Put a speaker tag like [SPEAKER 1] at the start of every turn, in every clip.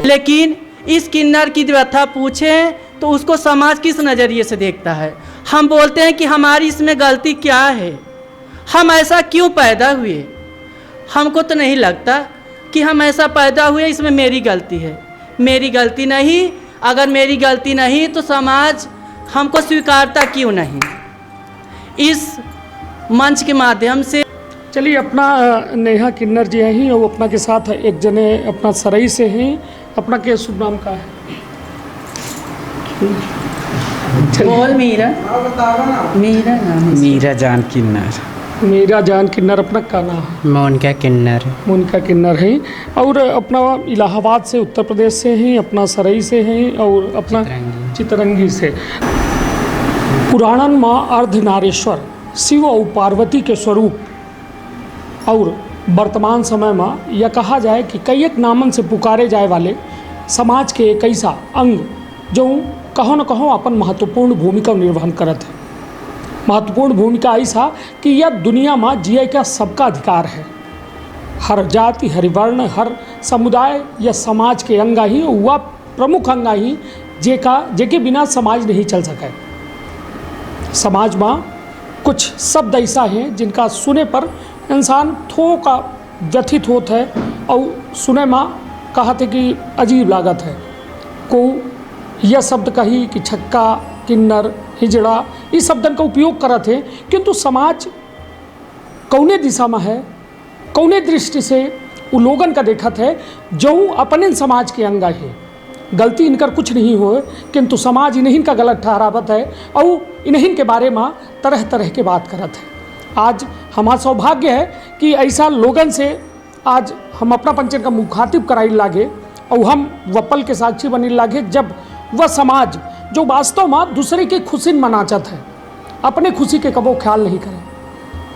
[SPEAKER 1] लेकिन इस किन्नर की व्यथा पूछें तो उसको समाज किस नज़रिए से देखता है। हम बोलते हैं कि हमारी इसमें गलती क्या है, हम ऐसा क्यों पैदा हुए। हमको तो नहीं लगता कि हम ऐसा पैदा हुए इसमें मेरी गलती है। मेरी गलती नहीं, अगर मेरी गलती नहीं तो समाज हमको स्वीकारता क्यों नहीं। इस मंच के माध्यम से
[SPEAKER 2] चलिए, अपना नेहा किन्नर जी हैं और अपना के साथ एक जने अपना सरई से हैं। अपना के शुभ नाम का है?
[SPEAKER 1] बोल मीरा। मीरा नाम है।
[SPEAKER 3] मीरा जान किन्नर।
[SPEAKER 2] मीरा जान किन्नर। अपना का नाम है?
[SPEAKER 3] मोनिका किन्नर।
[SPEAKER 2] मोनिका किन्नर है। और अपना इलाहाबाद से, उत्तर प्रदेश से हैं। अपना सरई से हैं और अपना चितरंगी से। पुराणन माँ अर्धनारेश्वर शिव और पार्वती के स्वरूप और वर्तमान समय में यह कहा जाए कि कई एक नामन से पुकारे जाए वाले समाज के एक ऐसा अंग जो कहो न कहो अपन महत्वपूर्ण भूमिका निर्वहन करत है। महत्वपूर्ण भूमिका ऐसा कि यह दुनिया में जिए का सबका अधिकार है। हर जाति, हर वर्ण, हर समुदाय या समाज के अंग ही वह प्रमुख अंग ही जेके बिना समाज नहीं चल सके। समाज में कुछ शब्द ऐसा हैं जिनका सुने पर इंसान थोड़ा व्यथित होता है और सुने में कहते कि अजीब लागत है। को यह शब्द कही कि छक्का, किन्नर, हिजड़ा, इस शब्दन का उपयोग करत है, किंतु समाज कौने दिशा में है, कौने दृष्टि से उ लोगन का देखत है जो अपने समाज के अंग है। गलती इनकर कुछ नहीं हो, किंतु समाज इन्हीं का गलत ठहरावत है और इन्हीं के बारे में तरह तरह के बात करत है। आज हमारा सौभाग्य है कि ऐसा लोगन से आज हम अपना पंचन का मुखातिब कराई लागे और हम वपल के साक्षी बनी लागे, जब वह समाज जो वास्तव में दूसरे की खुशी मनाचत है, अपने खुशी के कबो ख्याल नहीं करे,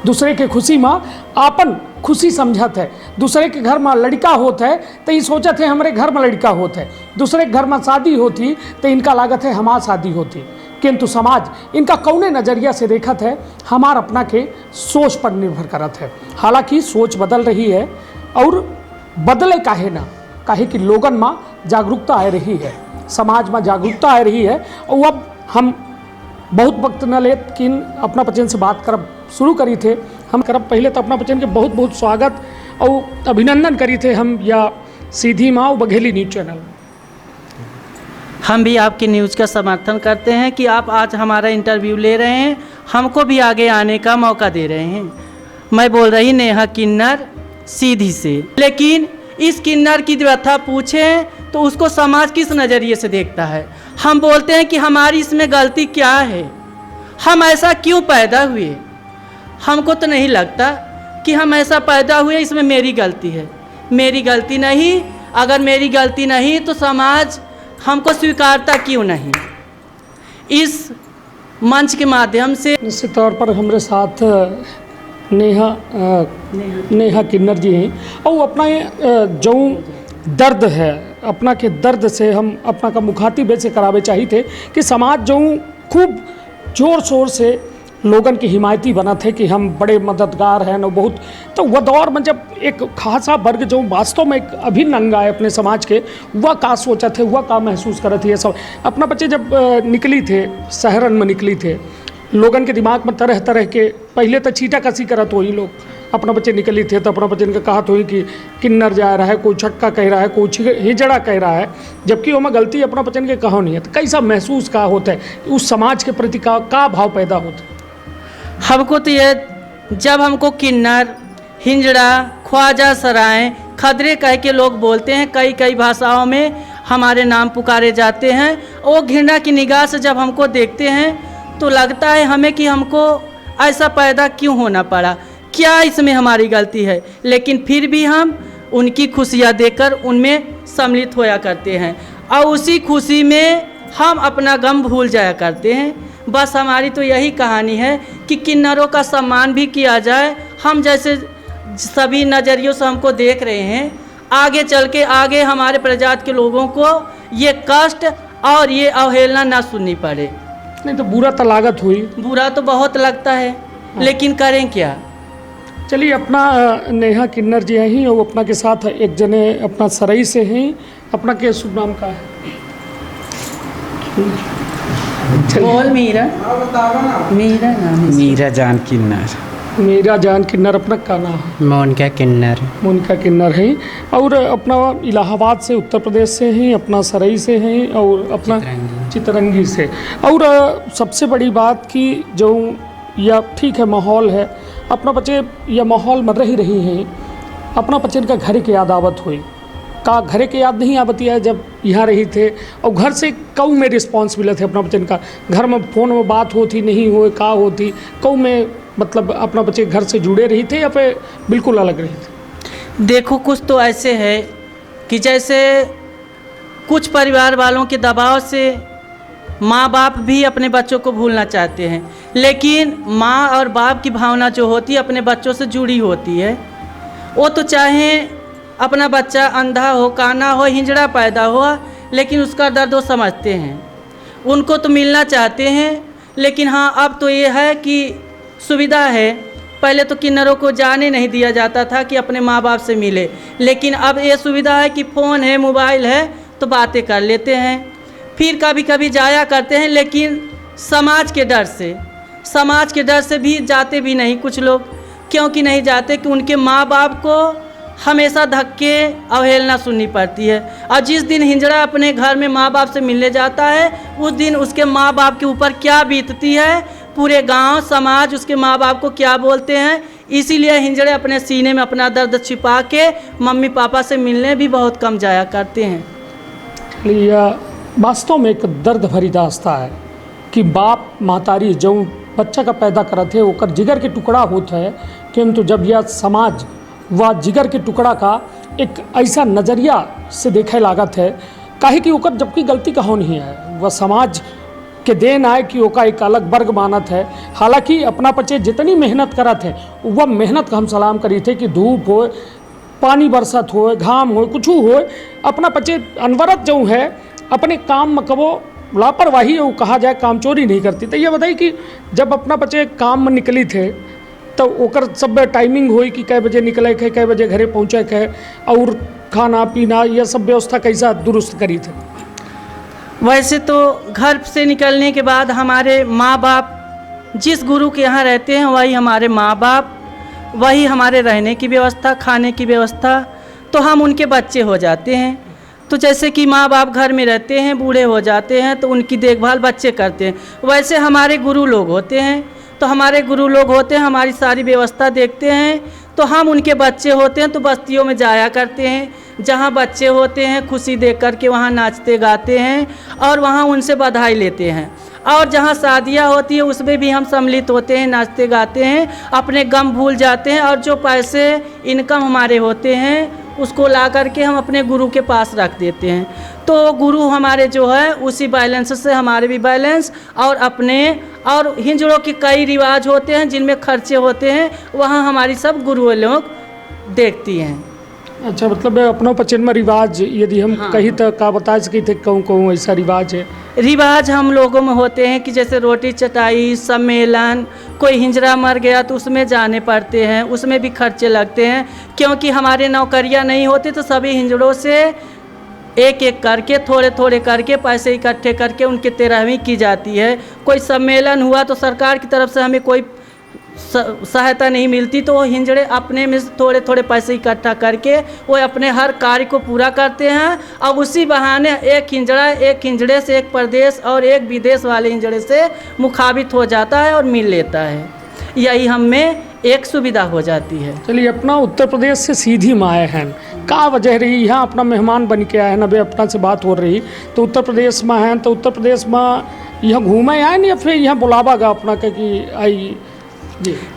[SPEAKER 2] दूसरे के खुशी में आपन खुशी समझत है। दूसरे के घर में लड़का होता है तो ये सोचत है हमारे घर में लड़का होता है, दूसरे के घर में शादी होती तो इनका लागत है हमार शादी होती, किंतु समाज इनका कौने नज़रिया से देखत है हमार अपना के सोच पर निर्भर करत है। हालांकि सोच बदल रही है और बदले काहे ना, काहे कि लोगन में जागरूकता आ रही है, समाज में जागरूकता आ रही है। और अब हम बहुत वक्त न लेकिन अपना बच्चन से बात करब शुरू करी थे। हम करब पहले तो अपना बच्चन के बहुत बहुत स्वागत और अभिनंदन करी थे हम या सीधी माँ बघेली न्यूज़ चैनल।
[SPEAKER 1] हम भी आपकी न्यूज़ का समर्थन करते हैं कि आप आज हमारा इंटरव्यू ले रहे हैं, हमको भी आगे आने का मौका दे रहे हैं। मैं बोल रही नेहा किन्नर सीधी से। लेकिन इस किन्नर की व्यथा पूछें तो उसको समाज किस नज़रिए से देखता है। हम बोलते हैं कि हमारी इसमें गलती क्या है, हम ऐसा क्यों पैदा हुए। हमको तो नहीं लगता कि हम ऐसा पैदा हुए इसमें मेरी गलती है। मेरी गलती नहीं, अगर मेरी गलती नहीं तो समाज हमको स्वीकारता क्यों नहीं। इस मंच के माध्यम से
[SPEAKER 2] निश्चित तौर पर हमारे साथ नेहा किन्नर जी हैं और अपना जो दर्द है, अपना के दर्द से हम अपना का मुखातिब से करावे चाहिए थे कि समाज जो खूब जोर शोर से लोगन की हिमायती बना थे कि हम बड़े मददगार हैं न बहुत, तो वह दौर में जब एक खासा वर्ग जो वास्तव में एक अभिन्न अंग है अपने समाज के, वह का सोचा थे, वह का महसूस करे थे। ये सब अपना बच्चे जब निकली थे, शहरन में निकली थे, लोगन के दिमाग में तरह तरह के पहले तो छीटा कसी करत हो ही लोग। अपना बच्चे निकली थे तो अपना बच्चे इनका कहा तो ही कि किन्नर जा रहा है, कोई छक्का कह रहा है, कोई हिजड़ा कह रहा है, जबकि वो में गलती अपना बच्चन के कहो नहीं है। तो कैसा महसूस का होता है, उस समाज के प्रति का भाव पैदा होता है?
[SPEAKER 1] हमको तो ये जब हमको किन्नर, हिंजड़ा, ख्वाजा सराय, खदरे कह के लोग बोलते हैं, कई कई भाषाओं में हमारे नाम पुकारे जाते हैं, वो घृणा की निगाह से जब हमको देखते हैं तो लगता है हमें कि हमको ऐसा पैदा क्यों होना पड़ा, क्या इसमें हमारी गलती है। लेकिन फिर भी हम उनकी खुशियाँ देखकर उनमें सम्मिलित होया करते हैं और उसी खुशी में हम अपना गम भूल जाया करते हैं। बस हमारी तो यही कहानी है कि किन्नरों का सम्मान भी किया जाए। हम जैसे सभी नज़रियों से हमको देख रहे हैं, आगे चल के आगे हमारे प्रजाति के लोगों को ये कष्ट और ये अवहेलना ना सुननी पड़े।
[SPEAKER 2] नहीं तो बुरा तो लागत हुई,
[SPEAKER 1] बुरा तो बहुत लगता है, लेकिन करें क्या।
[SPEAKER 2] चलिए, अपना नेहा किन्नर जी हैं और अपना के साथ एक जने अपना सरई से हैं अपना क्या शुभ नाम का है?
[SPEAKER 1] बोल मीरा। मीरा नाम है।
[SPEAKER 3] मीरा जान किन्नर।
[SPEAKER 2] मीरा जान किन्नर। अपना का नाम है?
[SPEAKER 3] मोनिका किन्नर।
[SPEAKER 2] मोनिका किन्नर है। और अपना इलाहाबाद से, उत्तर प्रदेश से हैं, अपना सरई से हैं और अपना चितरंगी से। और सबसे बड़ी बात कि जो या ठीक है माहौल है अपना बच्चे या माहौल में रही हैं अपना बच्चे का घर के याद आवत हुई का घरे के याद नहीं आवती है जब यहाँ रही थे। और घर से कऊ में रिस्पॉन्स मिले थे अपना बच्चन का। घर में फ़ोन में बात होती नहीं हो का होती कऊ में मतलब अपना बच्चे घर से जुड़े रही थे या फिर बिल्कुल अलग रही थे?
[SPEAKER 1] देखो कुछ तो ऐसे है कि जैसे कुछ परिवार वालों के दबाव से माँ बाप भी अपने बच्चों को भूलना चाहते हैं, लेकिन माँ और बाप की भावना जो होती है अपने बच्चों से जुड़ी होती है। वो तो चाहे अपना बच्चा अंधा हो, काना हो, हिंजड़ा पैदा हुआ, लेकिन उसका दर्द वो समझते हैं। उनको तो मिलना चाहते हैं, लेकिन हाँ अब तो ये है कि सुविधा है। पहले तो किन्नरों को जाने नहीं दिया जाता था कि अपने माँ बाप से मिले, लेकिन अब ये सुविधा है कि फ़ोन है, मोबाइल है, तो बातें कर लेते हैं। फिर कभी कभी जाया करते हैं, लेकिन समाज के डर से भी जाते भी नहीं कुछ लोग। क्योंकि नहीं जाते कि उनके माँ बाप को हमेशा धक्के अवहेलना सुननी पड़ती है। और जिस दिन हिंजड़ा अपने घर में माँ बाप से मिलने जाता है उस दिन उसके माँ बाप के ऊपर क्या बीतती है, पूरे गांव समाज उसके माँ बाप को क्या बोलते हैं। इसीलिए हिंजड़े अपने सीने में अपना दर्द छिपा के मम्मी पापा से मिलने भी बहुत कम जाया करते हैं।
[SPEAKER 2] यह वास्तव में एक दर्द भरी दास्ता है कि बाप महतारी जो बच्चा का पैदा करत है ओकर जिगर के टुकड़ा होता है, किंतु जब यह समाज व जिगर के टुकड़ा का एक ऐसा नज़रिया से देखे लागत है काहे कि ओकर जबकि गलती कहो नहीं है, वह समाज के देन आए कि ओका एक अलग वर्ग मानत है। हालांकि अपना बच्चे जितनी मेहनत करत है वह मेहनत का हम सलाम करी थे कि धूप हो, पानी बरसत हो, घाम हो, कुछ हो, अपना बच्चे अनवरत जो है अपने काम में कबो लापरवाही वो कहा जाए काम चोरी नहीं करती। तो ये बताइए कि जब अपना बच्चे काम में निकली थे तो ओकर सब टाइमिंग हुई कि कै बजे निकले के, कै बजे घरे पहुँचे के, और खाना पीना यह सब व्यवस्था कैसा दुरुस्त करी थे?
[SPEAKER 1] वैसे तो घर से निकलने के बाद हमारे माँ बाप जिस गुरु के यहाँ रहते हैं वही हमारे माँ बाप, वही हमारे रहने की व्यवस्था, खाने की व्यवस्था, तो हम उनके बच्चे हो जाते हैं। तो जैसे कि माँ बाप घर में रहते हैं, बूढ़े हो जाते हैं तो उनकी देखभाल बच्चे करते हैं, वैसे हमारे गुरु लोग होते हैं। तो हमारे गुरु लोग होते हैं, हमारी सारी व्यवस्था देखते हैं, तो हम उनके बच्चे होते हैं। तो बस्तियों में जाया करते हैं, जहाँ बच्चे होते हैं खुशी देख कर के वहाँ नाचते गाते हैं और वहाँ उनसे बधाई लेते हैं। और जहाँ शादियाँ होती है उसमें भी हम सम्मिलित होते हैं, नाचते गाते हैं, अपने गम भूल जाते हैं। और जो पैसे इनकम हमारे होते हैं उसको ला करके हम अपने गुरु के पास रख देते हैं। तो गुरु हमारे जो है उसी बैलेंस से हमारे भी बैलेंस और अपने और हिंजड़ों के कई रिवाज होते हैं जिनमें खर्चे होते हैं, वहाँ हमारी सब गुरु लोग देखती हैं।
[SPEAKER 2] अच्छा, मतलब अपनों पचन में रिवाज यदि हम कहीं तो का बता सके थे कहूँ कहूँ ऐसा रिवाज है?
[SPEAKER 1] रिवाज हम लोगों में होते हैं कि जैसे रोटी चटाई, सम्मेलन, कोई हिंजड़ा मर गया तो उसमें जाने पड़ते हैं, उसमें भी खर्चे लगते हैं। क्योंकि हमारे नौकरियां नहीं होती तो सभी हिंजड़ों से एक एक करके थोड़े थोड़े करके पैसे इकट्ठे करके उनकी तेरहवीं की जाती है। कोई सम्मेलन हुआ तो सरकार की तरफ से हमें कोई सहायता नहीं मिलती, तो वो हिंजड़े अपने में से थोड़े थोड़े पैसे इकट्ठा करके वो अपने हर कार्य को पूरा करते हैं। और उसी बहाने एक हिंजड़े से एक प्रदेश और एक विदेश वाले हिंजड़े से मुखाबित हो जाता है और मिल लेता है। यही हम में एक सुविधा हो जाती है।
[SPEAKER 2] चलिए, अपना उत्तर प्रदेश से सीधी में आए हैं, का वजह रही यहाँ अपना मेहमान बन के आए हैं? अभी अपना से बात हो रही तो उत्तर प्रदेश में हैं, तो उत्तर प्रदेश में यहाँ घूमे आए या फिर यहाँ बुलावा गा अपना कि आई?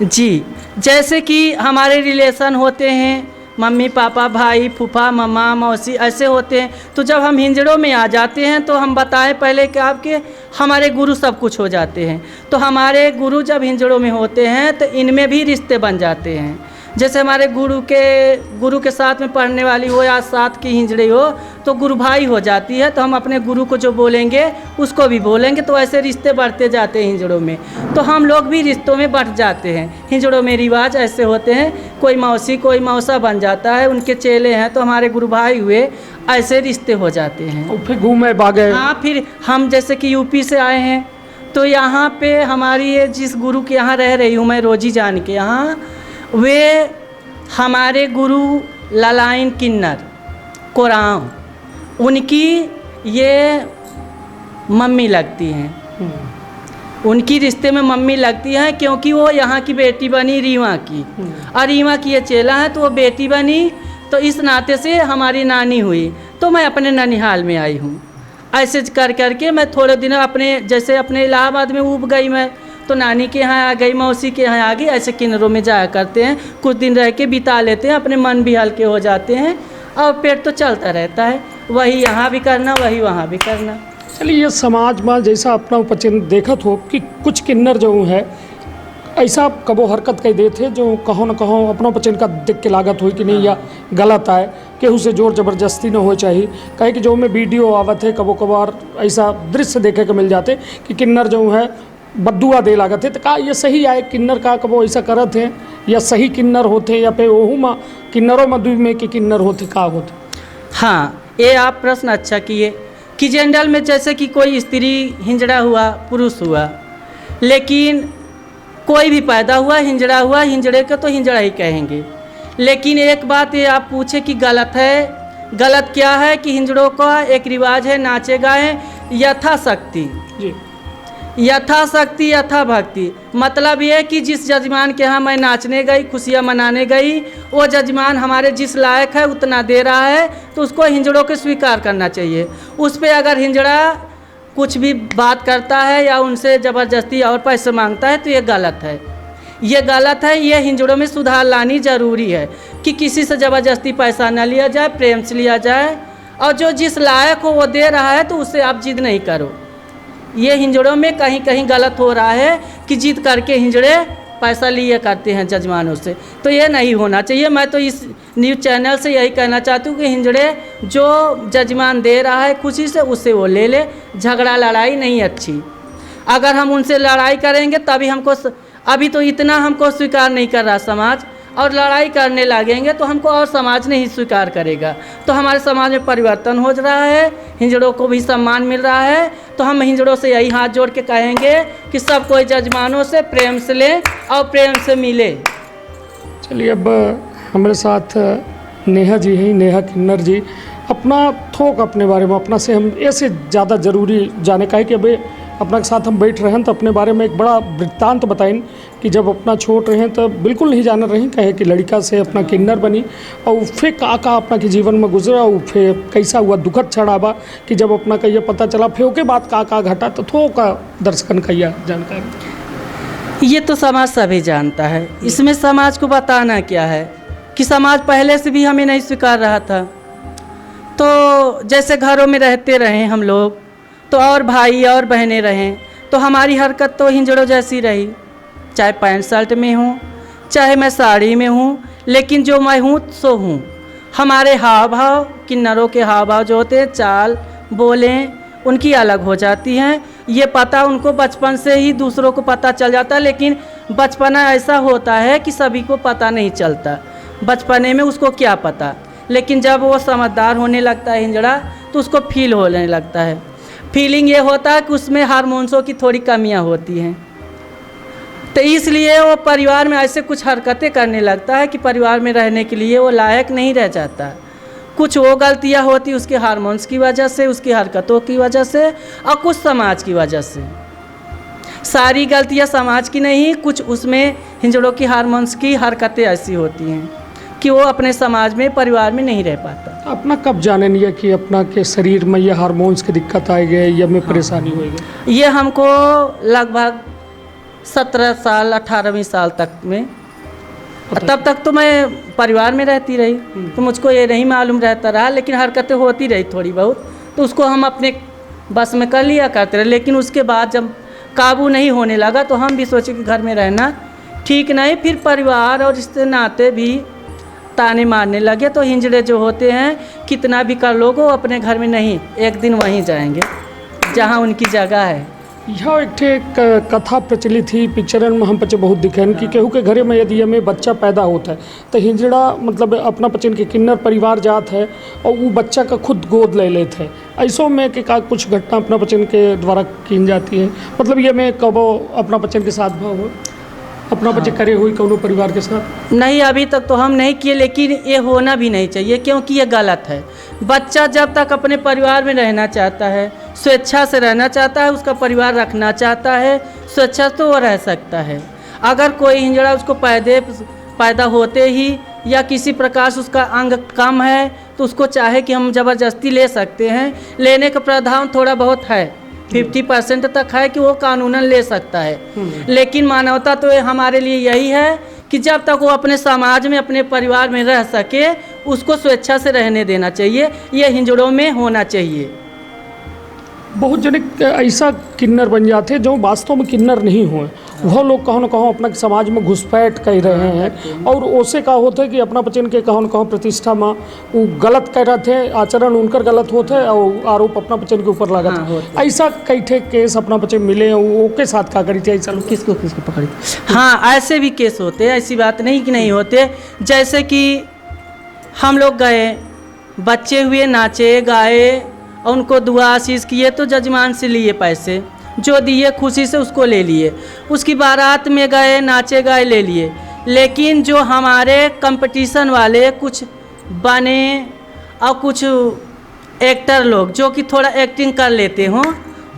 [SPEAKER 1] जी, जैसे कि हमारे रिलेशन होते हैं, मम्मी पापा भाई फूफा मम्मा मौसी ऐसे होते हैं। तो जब हम हिंजड़ों में आ जाते हैं तो हम बताएं पहले कि आपके हमारे गुरु सब कुछ हो जाते हैं। तो हमारे गुरु जब हिंजड़ों में होते हैं तो इनमें भी रिश्ते बन जाते हैं। जैसे हमारे गुरु के साथ में पढ़ने वाली हो या साथ की हिंजड़ी हो तो गुरु भाई हो जाती है, तो हम अपने गुरु को जो बोलेंगे उसको भी बोलेंगे, तो ऐसे रिश्ते बढ़ते जाते हैं हिंजड़ों में। तो हम लोग भी रिश्तों में बढ़ जाते हैं। हिंजड़ों में रिवाज ऐसे होते हैं, कोई मौसी कोई मौसा बन जाता है, उनके चेले हैं तो हमारे गुरु भाई हुए, ऐसे रिश्ते हो जाते हैं।
[SPEAKER 2] और फिर घूमे भागे।
[SPEAKER 1] हाँ, फिर हम जैसे कि यूपी से आए हैं तो यहाँ पे हमारी ये जिस गुरु के यहाँ रह रही हूँ मैं, रोजी जान के यहाँ, वे हमारे गुरु ललाइन किन्नर कोराव, उनकी ये मम्मी लगती हैं। उनकी रिश्ते में मम्मी लगती हैं क्योंकि वो यहाँ की बेटी बनी रीवा की, और रीवा की ये चेला है तो वो बेटी बनी, तो इस नाते से हमारी नानी हुई। तो मैं अपने ननिहाल में आई हूँ। ऐसे कर करके मैं थोड़े दिन अपने इलाहाबाद में उब गई मैं, तो नानी के यहाँ आ गई, मौसी के यहाँ आ गई, ऐसे किन्नरों में जाया करते हैं, कुछ दिन रह के बिता लेते हैं, अपने मन भी हल्के हो जाते हैं और पेट तो चलता रहता है, वही यहाँ भी करना वही वहाँ भी करना।
[SPEAKER 2] चलिए, ये समाज में जैसा अपना उपचिन देखत हो कि कुछ किन्नर जो है ऐसा कबो हरकत कह देते जो कहो न कहो अपना उपचिन का दिख के लागत हुई कि नहीं या गलत आए, केहू से जोर ज़बरदस्ती न हो चाहिए। कहे कि जो में वीडियो आवत है कबो कबार ऐसा दृश्य देखे के मिल जाते कि किन्नर जो है बद्दुआ दे लागत है, तो का ये सही आए किन्नर का कबो ऐसा करत है या सही किन्नर होते या फिर ओहू में किन्नरों मधु में कि किन्नर होते का होते?
[SPEAKER 1] हाँ, ये आप प्रश्न अच्छा किए कि जनरल में जैसे कि कोई स्त्री हिंजड़ा हुआ पुरुष हुआ, लेकिन कोई भी पैदा हुआ हिंजड़ा हुआ, हिंजड़े को तो हिंजड़ा ही कहेंगे। लेकिन एक बात ये आप पूछे कि गलत है, गलत क्या है कि हिंजड़ों का एक रिवाज है नाचे गाए यथाशक्ति
[SPEAKER 2] जी,
[SPEAKER 1] यथाशक्ति यथा भक्ति। मतलब ये कि जिस जजमान के यहाँ मैं नाचने गई, खुशियाँ मनाने गई, वो जजमान हमारे जिस लायक है उतना दे रहा है तो उसको हिंजड़ों को स्वीकार करना चाहिए। उस पर अगर हिंजड़ा कुछ भी बात करता है या उनसे ज़बरदस्ती और पैसे मांगता है तो ये गलत है, ये गलत है। ये हिंजड़ों में सुधार लानी ज़रूरी है कि किसी से ज़बरदस्ती पैसा ना लिया जाए, प्रेम से लिया जाए, और जो जिस लायक हो वो दे रहा है तो उससे आप जिद नहीं करो। ये हिंजड़ों में कहीं कहीं गलत हो रहा है कि जिद करके हिंजड़े पैसा लिए करते हैं जजमानों से, तो ये नहीं होना चाहिए। मैं तो इस न्यूज़ चैनल से यही कहना चाहती हूँ कि हिंजड़े जो जजमान दे रहा है खुशी से उससे वो ले ले, झगड़ा लड़ाई नहीं अच्छी। अगर हम उनसे लड़ाई करेंगे तभी हमको, अभी तो इतना हमको स्वीकार नहीं कर रहा समाज, और लड़ाई करने लगेंगे तो हमको और समाज नहीं स्वीकार करेगा। तो हमारे समाज में परिवर्तन हो रहा है, हिंजड़ों को भी सम्मान मिल रहा है। तो हम हिंजड़ों से यही हाथ जोड़ के कहेंगे कि सब कोई जजमानों से प्रेम से ले और प्रेम से मिले।
[SPEAKER 2] चलिए, अब हमारे साथ नेहा जी हैं, नेहा किन्नर जी। अपना थोक अपने बारे में अपना से हम ऐसे ज़्यादा ज़रूरी जाने का है कि अभी अपना के साथ हम बैठ रहे हैं तो अपने बारे में एक बड़ा वृत्तांत बताएं कि जब अपना छोट रहे तो बिल्कुल नहीं जान रहे कहे कि लड़का से अपना किन्नर बनी और फिर का अपना के जीवन में गुजरा और फिर कैसा हुआ दुखद क्षणाबा कि जब अपना का ये पता चला, फिर उसके बाद का घटा, तो थोड़ा दर्शकन का यह जानकारी।
[SPEAKER 1] ये तो समाज सभी जानता है, इसमें समाज को बताना क्या है कि समाज पहले से भी हमें नहीं स्वीकार रहा था। तो जैसे घरों में रहते रहे हम लोग, तो और भाई और बहनें रहें, तो हमारी हरकत तो हिंजड़ों जैसी रही, चाहे पैंट शर्ट में हूँ चाहे मैं साड़ी में हूँ, लेकिन जो मैं हूँ सो हूँ। हमारे हाव भाव, किन्नरों के हाव भाव जो होते हैं, चाल बोलें उनकी अलग हो जाती हैं। ये पता उनको बचपन से ही दूसरों को पता चल जाता है, लेकिन बचपना ऐसा होता है कि सभी को पता नहीं चलता, बचपने में उसको क्या पता। लेकिन जब वो समझदार होने लगता है हिंजड़ा तो उसको फील होने लगता है। फीलिंग ये होता है कि उसमें हार्मोन्सों की थोड़ी कमियां होती हैं, तो इसलिए वो परिवार में ऐसे कुछ हरकतें करने लगता है कि परिवार में रहने के लिए वो लायक नहीं रह जाता। कुछ वो गलतियां होती उसके हार्मोन्स की वजह से, उसकी हरकतों की वजह से, और कुछ समाज की वजह से। सारी गलतियां समाज की नहीं, कुछ उसमें हिंजड़ों की हार्मोन्स की हरकतें ऐसी होती हैं कि वो अपने समाज में परिवार में नहीं रह पाता।
[SPEAKER 2] अपना कब जाने नहीं है कि अपना के शरीर में ये हार्मोन्स की दिक्कत आए गए या में परेशानी होगी?
[SPEAKER 1] ये हमको लगभग 17 साल 18वीं साल तक में, तब तक तो मैं परिवार में रहती रही तो मुझको ये नहीं मालूम रहता रहा, लेकिन हरकतें होती रही थोड़ी बहुत, तो उसको हम अपने बस में कर लिया करते रहे। लेकिन उसके बाद जब काबू नहीं होने लगा तो हम भी सोचे कि घर में रहना ठीक नहीं, फिर परिवार और रिश्ते नाते भी ताने मारने लगे। तो हिंजड़े जो होते हैं कितना भी कर लो, वो अपने घर में नहीं, एक दिन वहीं जाएंगे जहाँ उनकी जगह है।
[SPEAKER 2] यह एक ठे कथा प्रचलित थी, पिक्चरन में हम पचे बहुत दिखे कि केहू के घरे में यदि हमें बच्चा पैदा होता है तो हिंजड़ा मतलब अपना पचन के किन्नर परिवार जात है और वो बच्चा का खुद गोद ले लेते हैं। ऐसों में कि का कुछ घटना अपना पचन के द्वारा की जाती है, मतलब ये मैं कबो अपना पचन के साथ भाव हो अपना बच्चे करे हुई कौनो परिवार के साथ
[SPEAKER 1] नहीं, अभी तक तो हम नहीं किए, लेकिन ये होना भी नहीं चाहिए क्योंकि ये गलत है। बच्चा जब तक अपने परिवार में रहना चाहता है, स्वेच्छा से रहना चाहता है, उसका परिवार रखना चाहता है, स्वेच्छा तो वो रह सकता है। अगर कोई हिंजड़ा उसको पैदा होते ही या किसी प्रकार से उसका अंग कम है तो उसको चाहे कि हम ज़बरदस्ती ले सकते हैं, लेने का प्रावधान थोड़ा बहुत है, 50% तक है कि वो कानूनन ले सकता है। लेकिन मानवता तो हमारे लिए यही है कि जब तक वो अपने समाज में अपने परिवार में रह सके उसको स्वेच्छा से रहने देना चाहिए। ये हिंजड़ों में होना चाहिए।
[SPEAKER 2] बहुत जने ऐसा किन्नर बन जाते जो वास्तव में किन्नर नहीं हुए, वह लोग कहो न कहो अपना समाज में घुसपैठ कर रहे हैं और ओसे का होते कि अपना बचन के कहो न कहो प्रतिष्ठा में वो गलत कर रहे थे, आचरण उनकर गलत होते और आरोप अपना बचन के ऊपर लगा था। ऐसा कई ठे केस अपना बचन मिले वो के साथ क्या करी थी? ऐसा
[SPEAKER 1] किसको पकड़ी? हाँ, ऐसे भी केस होते हैं, ऐसी बात नहीं कि नहीं होते। जैसे कि हम लोग गए, बच्चे हुए, नाचे गाए, उनको दुआ आशीष किए तो जजमान से लिए पैसे, जो दिए खुशी से उसको ले लिए। उसकी बारात में गए, नाचे गाए, ले लिए। लेकिन जो हमारे कंपटीशन वाले कुछ बने और कुछ एक्टर लोग जो कि थोड़ा एक्टिंग कर लेते हों,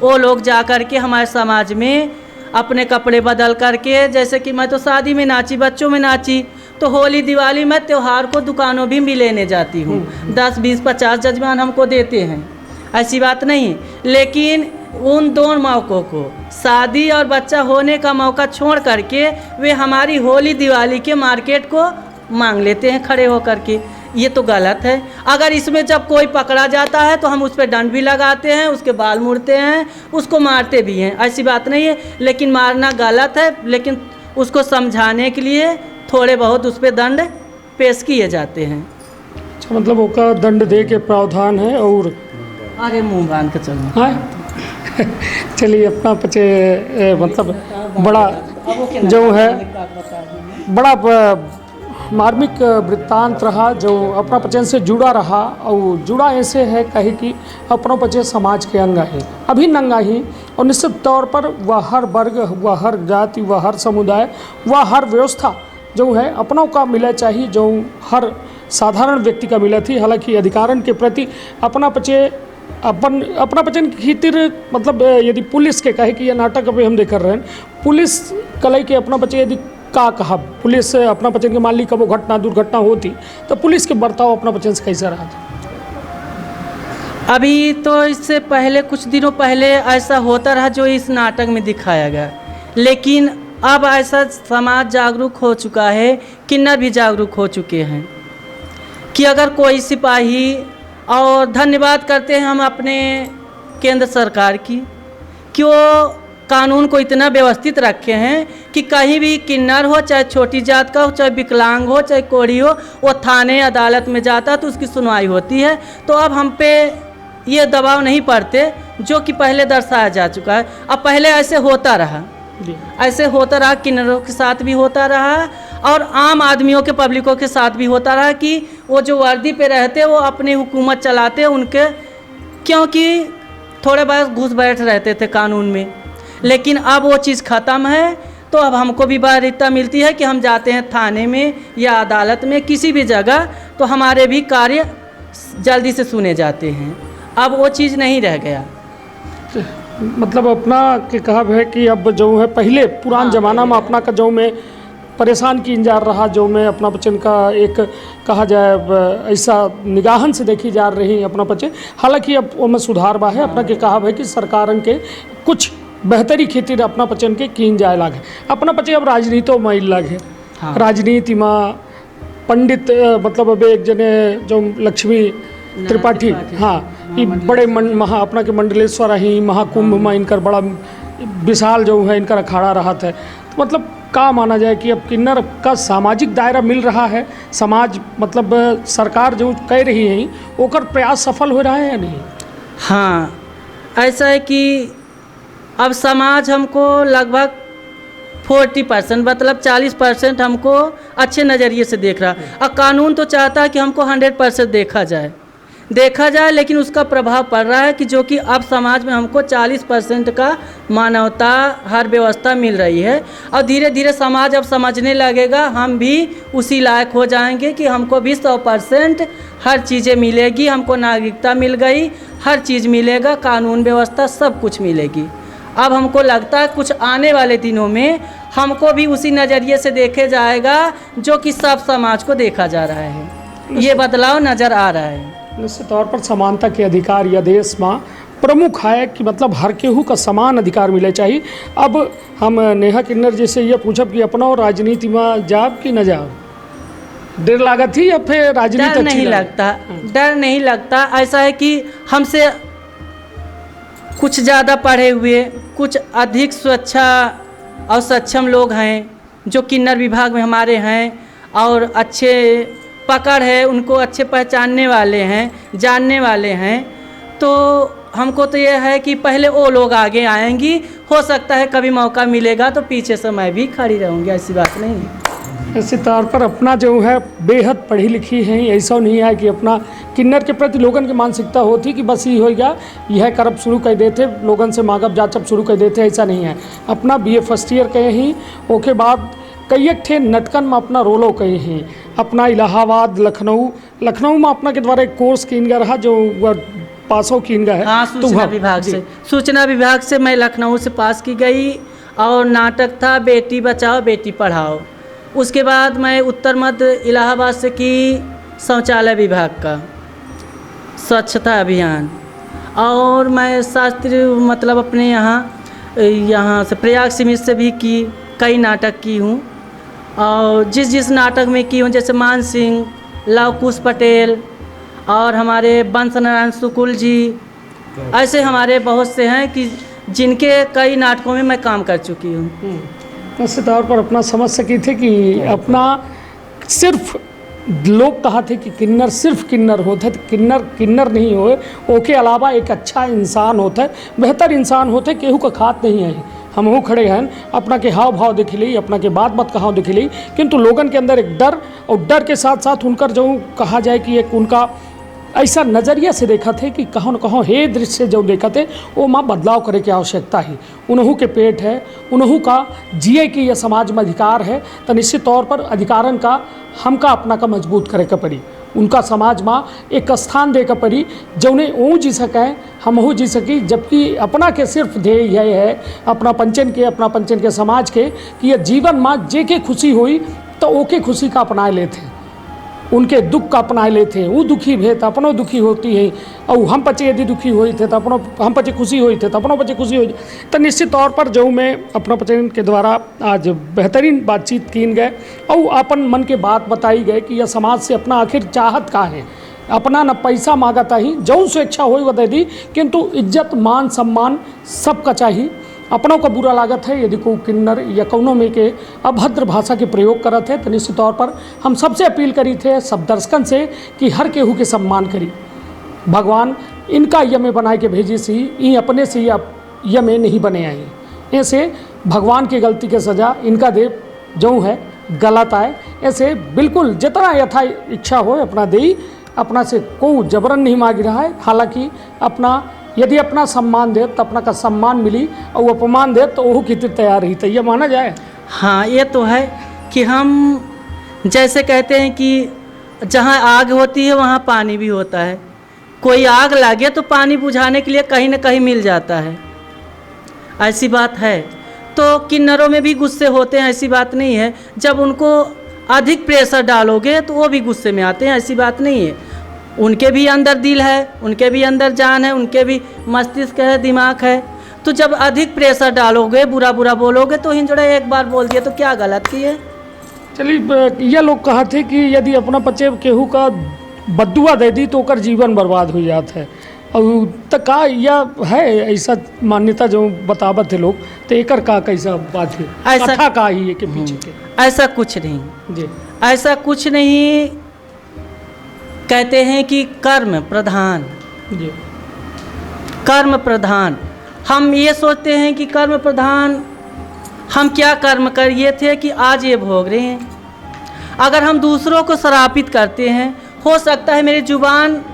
[SPEAKER 1] वो लोग जा कर के हमारे समाज में अपने कपड़े बदल करके, जैसे कि मैं तो शादी में नाची, बच्चों में नाची, तो होली दिवाली में त्यौहार को दुकानों भी लेने जाती हूँ। 10 20 50 जजमान हमको देते हैं, ऐसी बात नहीं। लेकिन उन दोनों मौक़ों को, शादी और बच्चा होने का मौका छोड़ करके, वे हमारी होली दिवाली के मार्केट को मांग लेते हैं खड़े होकर के। ये तो गलत है। अगर इसमें जब कोई पकड़ा जाता है तो हम उस पर दंड भी लगाते हैं, उसके बाल मुड़ते हैं, उसको मारते भी हैं, ऐसी बात नहीं है। लेकिन मारना गलत है, लेकिन उसको समझाने के लिए थोड़े बहुत उस पर दंड पेश किए जाते हैं।
[SPEAKER 2] अच्छा, मतलब उसका दंड दे के प्रावधान है। और
[SPEAKER 1] अरे मुँह बांध के चलना।
[SPEAKER 2] हाँ चलिए, अपना पचे मतलब बड़ा जो है बड़ा मार्मिक वृत्तांत रहा जो अपना पचन से जुड़ा रहा। और जुड़ा ऐसे है कहे कि अपना पचे समाज के अंग है, अभिन्न अंग ही। और निश्चित तौर पर वह हर वर्ग, वह हर जाति, वह हर समुदाय, वह हर व्यवस्था जो है अपनों का मिले चाहिए, जो हर साधारण व्यक्ति का मिले थी। हालांकि अधिकारन के प्रति अपना पचन की खातिर मतलब यदि पुलिस के कहे कि यह नाटक अभी हम देख रहे हैं, पुलिस कलई के अपना बच्चे यदि का कहा पुलिस अपना पचन के मान ली कब घटना दुर्घटना होती तो पुलिस के बर्ताव अपना पचन से कैसा रहा था?
[SPEAKER 1] अभी तो इससे पहले कुछ दिनों पहले ऐसा होता रहा जो इस नाटक में दिखाया गया। लेकिन अब ऐसा समाज जागरूक हो चुका है, किन्नर भी जागरूक हो चुके हैं कि अगर कोई सिपाही, और धन्यवाद करते हैं हम अपने केंद्र सरकार की कि वो कानून को इतना व्यवस्थित रखे हैं कि कहीं भी किन्नर हो, चाहे छोटी जात का हो, चाहे विकलांग हो, चाहे कोढ़ी हो, वो थाने अदालत में जाता तो उसकी सुनवाई होती है। तो अब हम पे ये दबाव नहीं पड़ते जो कि पहले दर्शाया जा चुका है। अब पहले ऐसे होता रहा, ऐसे होता रहा, किन्नरों के साथ भी होता रहा और आम आदमियों के, पब्लिकों के साथ भी होता रहा कि वो जो वर्दी पे रहते वो अपनी हुकूमत चलाते उनके, क्योंकि थोड़े बहुत घुस बैठ रहते थे कानून में। लेकिन अब वो चीज़ ख़त्म है, तो अब हमको भी बारीकता मिलती है कि हम जाते हैं थाने में या अदालत में, किसी भी जगह, तो हमारे भी कार्य जल्दी से सुने जाते हैं। अब वो चीज़ नहीं रह गया।
[SPEAKER 2] मतलब अपना के कहा है कि अब जो है पहले पुरान ज़माना में अपना का जो में परेशान की जा रहा, जो में अपना बच्चन का एक कहा जाए ऐसा निगाहन से देखी जा रही अपना बच्चे। हालांकि अब वो में सुधार बा है। अपना के कहा है कि सरकार के कुछ बेहतरी खेती अपना बच्चन के कीन जाए लागे। अपना बच्चे अब राजनीतियों में लागे। हाँ। राजनीति में पंडित मतलब अब एक जने जो लक्ष्मी त्रिपाठी, हाँ, ये बड़े महा अपना के मंडलेश्वर ही महाकुंभ में इनकर बड़ा विशाल जो है इनका अखाड़ा रहा था। तो मतलब का माना जाए कि अब किन्नर का सामाजिक दायरा मिल रहा है, समाज मतलब सरकार जो कह रही है ओकर प्रयास सफल हो रहा है या नहीं?
[SPEAKER 1] हाँ, ऐसा है कि अब समाज हमको लगभग 40% मतलब 40% हमको अच्छे नज़रिए से देख रहा है। और कानून तो चाहता है कि हमको 100% देखा जाए, लेकिन उसका प्रभाव पड़ रहा है कि जो कि अब समाज में हमको 40% का मानवता हर व्यवस्था मिल रही है। और धीरे धीरे समाज अब समझने लगेगा, हम भी उसी लायक हो जाएंगे कि हमको भी 100% हर चीज़ें मिलेगी, हमको नागरिकता मिल गई, हर चीज़ मिलेगा, कानून व्यवस्था सब कुछ मिलेगी। अब हमको लगता है कुछ आने वाले दिनों में हमको भी उसी नज़रिए से देखे जाएगा जो कि सब समाज को देखा जा रहा है। ये बदलाव नज़र आ रहा है।
[SPEAKER 2] निश्चित तौर पर समानता के अधिकार या देश में प्रमुख है कि मतलब हर केहू का समान अधिकार मिले चाहिए। अब हम नेहा किन्नर जी से ये पूछब कि अपना राजनीति में जाब कि न जाब, डर लागत ही या फिर राजनीति?
[SPEAKER 1] डर नहीं लगता, डर नहीं लगता। ऐसा है कि हमसे कुछ ज़्यादा पढ़े हुए, कुछ अधिक स्वच्छा और सक्षम लोग हैं जो किन्नर विभाग में हमारे हैं और अच्छे पकड़ है, उनको अच्छे पहचानने वाले हैं, जानने वाले हैं। तो हमको तो यह है कि पहले वो लोग आगे आएंगी, हो सकता है कभी मौका मिलेगा तो पीछे से मैं भी खड़ी रहूँगी, ऐसी बात नहीं है।
[SPEAKER 2] इसी तौर पर अपना जो है बेहद पढ़ी लिखी है, ऐसा नहीं है कि अपना किन्नर के प्रति लोगन की मानसिकता होती कि बस ये होगा, यह करब शुरू कर देते, लोगन से मांगब जाचब शुरू कर देते, ऐसा नहीं है। अपना BA फर्स्ट ईयर कहे ही, ओके बाद कई ठे नटकन में अपना रोलो कहे ही, अपना इलाहाबाद लखनऊ में अपना के द्वारा एक कोर्स किन गया रहा जो पासों किन गया है।
[SPEAKER 1] हाँ, सूचना विभाग से मैं लखनऊ से पास की गई और नाटक था बेटी बचाओ बेटी पढ़ाओ। उसके बाद मैं उत्तर मध्य इलाहाबाद से की शौचालय विभाग का स्वच्छता अभियान। और मैं शास्त्रीय मतलब अपने यहाँ से प्रयाग समिति से भी की, कई नाटक की हूँ। और जिस नाटक में की हूँ, जैसे मान सिंह, लव कुश पटेल और हमारे बंश नारायण शुक्ल जी, ऐसे हमारे बहुत से हैं कि जिनके कई नाटकों में मैं काम कर चुकी हूँ।
[SPEAKER 2] निश्चित तौर पर अपना समझ सकी थे कि अपना सिर्फ लोग कहा थे कि किन्नर सिर्फ किन्नर होते, तो किन्नर नहीं होए, ओके अलावा एक अच्छा इंसान होता है, बेहतर इंसान होते, केहू का खात नहीं है। हम वो खड़े हैं, अपना के हाव भाव दिख ली, अपना के बात कहाँ दिख ली, किंतु लोगन के अंदर एक डर, और डर के साथ साथ उनकर जो कहा जाए कि एक उनका ऐसा नज़रिया से देखा थे कि कहाँ न कहाँ हे दृश्य से जो देखा थे वो माँ बदलाव करे की आवश्यकता है। उन्हों के पेट है, उन्हों का जिए की यह समाज में अधिकार है, तो निश्चित तौर पर अधिकारन का हमका अपना का मजबूत करे का पड़ी, उनका समाज में एक स्थान दे का पड़ी जौने वो जी सकें, हम वो जी सकी। जबकि अपना के सिर्फ ध्येय यह है अपना पंचन के समाज के कि यह जीवन में जे के खुशी हुई तो ओके खुशी का अपना लेते, उनके दुख का अपना लेते, वो दुखी भे तो अपनों दुखी होती है, और हम पचे यदि दुखी हुई थे तो अपनों हम पचे खुशी हुई थे तो अपनों पचे खुशी हुई। तो निश्चित तौर पर जो मैं अपना पचन के द्वारा आज बेहतरीन बातचीत कीन गए और अपन मन के बात बताई गए कि यह समाज से अपना आखिर चाहत का है, अपना न पैसा मांगता ही जो स्वेच्छा हो वह दे दी, किंतु इज्जत मान सम्मान सबका चाहिए। अपनों का बुरा लागत है यदि को किन्नर या कौनों में के अभद्र भाषा के प्रयोग करत है, तो निश्चित तौर पर हम सबसे अपील करी थे सब दर्शकन से कि हर केहू के सम्मान करी। भगवान इनका यमे बनाए के भेजी सी, ई अपने से यमे नहीं बने आई, ऐसे भगवान की गलती के सज़ा इनका दे जो है गलत आए। ऐसे बिल्कुल जितना यथा इच्छा हो अपना दे, अपना से कोई जबरन नहीं मांग रहा है। हालांकि अपना यदि अपना सम्मान दे तो अपना का सम्मान मिली, और अपमान दे तो वो कितनी तैयार ही, तो ये माना जाए।
[SPEAKER 1] हाँ, ये तो है कि हम जैसे कहते हैं कि जहाँ आग होती है वहाँ पानी भी होता है। कोई आग लगे तो पानी बुझाने के लिए कहीं न कहीं मिल जाता है, ऐसी बात है। तो किन्नरों में भी गुस्से होते हैं, ऐसी बात नहीं है। जब उनको अधिक प्रेशर डालोगे तो वो भी गुस्से में आते हैं, ऐसी बात नहीं है। उनके भी अंदर दिल है, उनके भी अंदर जान है, उनके भी मस्तिष्क है, दिमाग है। तो जब अधिक प्रेशर डालोगे, बुरा बोलोगे, तो हिंजड़ा एक बार बोल दिया तो क्या गलत किए।
[SPEAKER 2] चलिए, ये लोग कहा थे कि यदि अपना बच्चे केहू का बद्दुआ दे दी तो ओकर जीवन बर्बाद हो जाता है। और त का यह है ऐसा मान्यता जो बतावत थे लोग, तो एकर का कैसा बात है,
[SPEAKER 1] ऐसा-
[SPEAKER 2] कथा का ही है के पीछे के?
[SPEAKER 1] ऐसा कुछ नहीं,
[SPEAKER 2] जी
[SPEAKER 1] ऐसा कुछ नहीं। कहते हैं कि कर्म प्रधान,
[SPEAKER 2] जी
[SPEAKER 1] कर्म प्रधान। हम ये सोचते हैं कि कर्म प्रधान, हम क्या कर्म करिए थे कि आज ये भोग रहे हैं। अगर हम दूसरों को श्रापित करते हैं, हो सकता है मेरी जुबान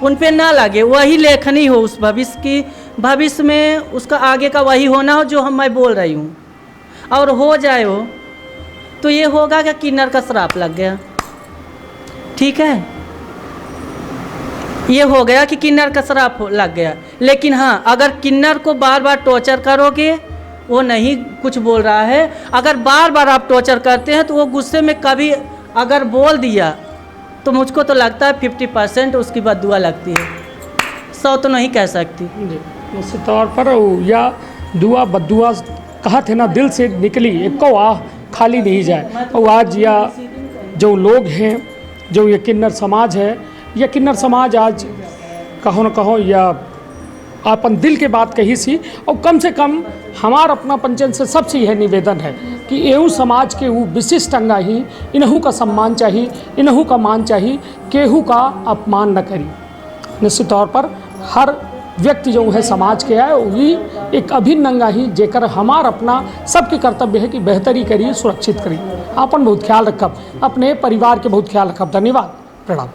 [SPEAKER 1] उन पे ना लगे, वही लेखनी हो उस भविष्य की, भविष्य में उसका आगे का वही होना हो जो मैं बोल रही हूँ, और हो जाए वो, तो ये होगा कि किन्नर का श्राप लग गया। ठीक है, ये हो गया कि किन्नर का श्राप लग गया। लेकिन हाँ, अगर किन्नर को बार बार टॉर्चर करोगे, वो नहीं कुछ बोल रहा है, अगर बार बार आप टॉर्चर करते हैं तो वो गुस्से में कभी अगर बोल दिया तो मुझको तो लगता है 50% उसकी बद्दुआ लगती है, 100 तो नहीं कह सकती।
[SPEAKER 2] जी निश्चित तौर पर या दुआ बद्दुआ कहा थे ना, दिल से निकली एक को आह खाली नहीं जाए। और आज या जो लोग हैं, जो ये किन्नर समाज है, यह किन्नर समाज आज कहो न कहो या अपन दिल के बात कही सी, और कम से कम हमार अपना पंचन से सबसे यह निवेदन है कि एहू समाज के वो विशिष्ट अंगा ही, इन्हू का सम्मान चाहिए, इन्हू का मान चाहिए, केहू का अपमान न करी। निश्चित तौर पर हर व्यक्ति जो है समाज के है, वही एक अभिन्न अंगा ही, जेकर हमार अपना सबके कर्तव्य है कि बेहतरी करिए, सुरक्षित करिए। अपन बहुत ख्याल रखब, अपने परिवार के बहुत ख्याल रखब। धन्यवाद, प्रणाम।